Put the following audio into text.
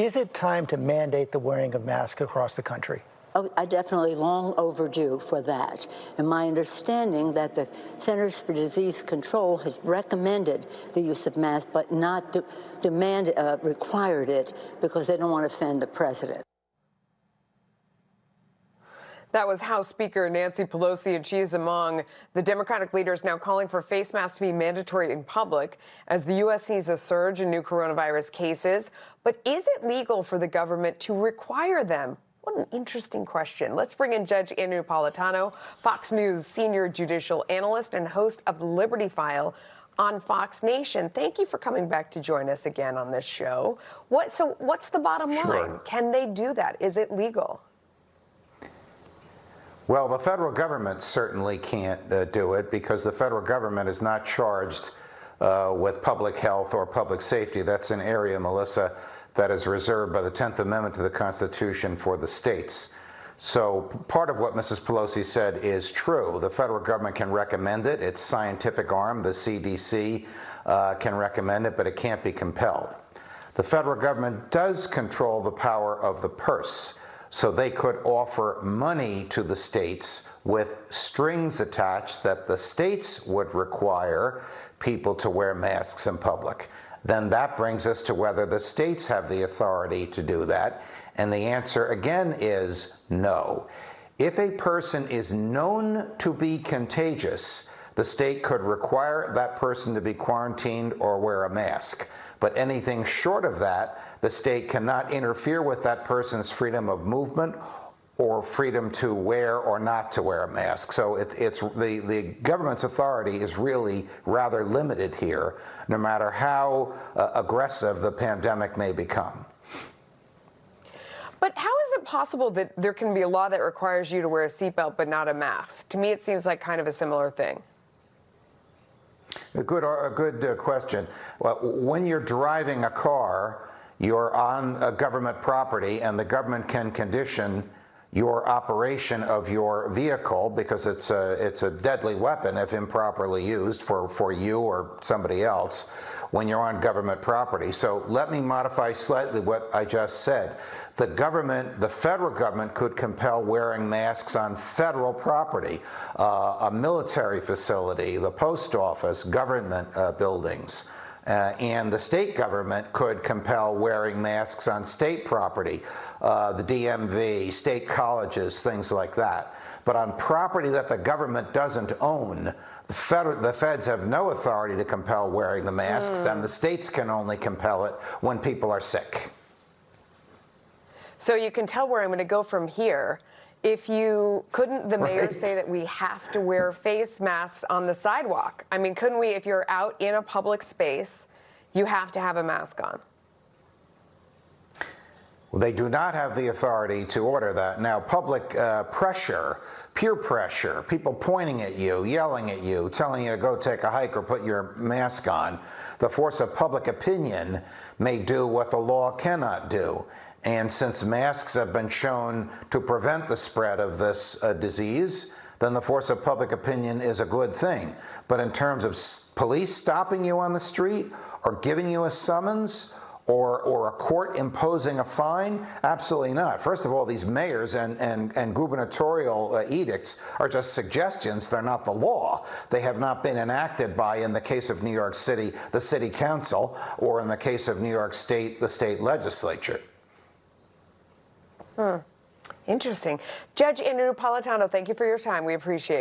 Is it time to mandate the wearing of masks across the country? Oh, I definitely long overdue for that. And my understanding that the Centers for Disease Control has recommended the use of masks, but not required it because they don't want to offend the president. That was House Speaker Nancy Pelosi, and she is among the Democratic leaders now calling for face masks to be mandatory in public as the U.S. sees a surge in new coronavirus cases. But is it legal for the government to require them? What an interesting question. Let's bring in Judge Andrew Napolitano, Fox News senior judicial analyst and host of the Liberty File on Fox Nation. Thank you for coming back to join us again on this show. So what's the bottom line? Sure. Can they do that? Is it legal? Well, the federal government certainly can't do it because the federal government is not charged with public health or public safety. That's an area, Melissa, that is reserved by the 10th Amendment to the Constitution for the states. So part of what Mrs. Pelosi said is true. The federal government can recommend it. Its scientific arm, the CDC, can recommend it, but it can't be compelled. The federal government does control the power of the purse. So they could offer money to the states with strings attached that the states would require people to wear masks in public. Then that brings us to whether the states have the authority to do that. And the answer again is no. If a person is known to be contagious, the state could require that person to be quarantined or wear a mask. But anything short of that, the state cannot interfere with that person's freedom of movement or freedom to wear or not to wear a mask. So the government's authority is really rather limited here, no matter how aggressive the pandemic may become. But how is it possible that there can be a law that requires you to wear a seatbelt but not a mask? To me, it seems like kind of a similar thing. A good question. Well, when you're driving a car, you're on a government property, and the government can condition your operation of your vehicle because it's a deadly weapon if improperly used for you or somebody else when you're on government property. So let me modify slightly what I just said. The federal government could compel wearing masks on federal property, a military facility, the post office, government buildings. And the state government could compel wearing masks on state property, the DMV, state colleges, things like that. But on property that the government doesn't own, the feds have no authority to compel wearing the masks, and the states can only compel it when people are sick. So you can tell where I'm going to go from here. Couldn't the mayor say that we have to wear face masks on the sidewalk? I mean, couldn't we, if you're out in a public space, you have to have a mask on? Well, they do not have the authority to order that. Now, public pressure, peer pressure, people pointing at you, yelling at you, telling you to go take a hike or put your mask on, the force of public opinion may do what the law cannot do. And since masks have been shown to prevent the spread of this disease, then the force of public opinion is a good thing. But in terms of police stopping you on the street or giving you a summons or a court imposing a fine, absolutely not. First of all, these mayors and gubernatorial edicts are just suggestions. They're not the law. They have not been enacted by, in the case of New York City, the city council, or in the case of New York State, the state legislature. Interesting. Judge Andrew Napolitano, thank you for your time. We appreciate it.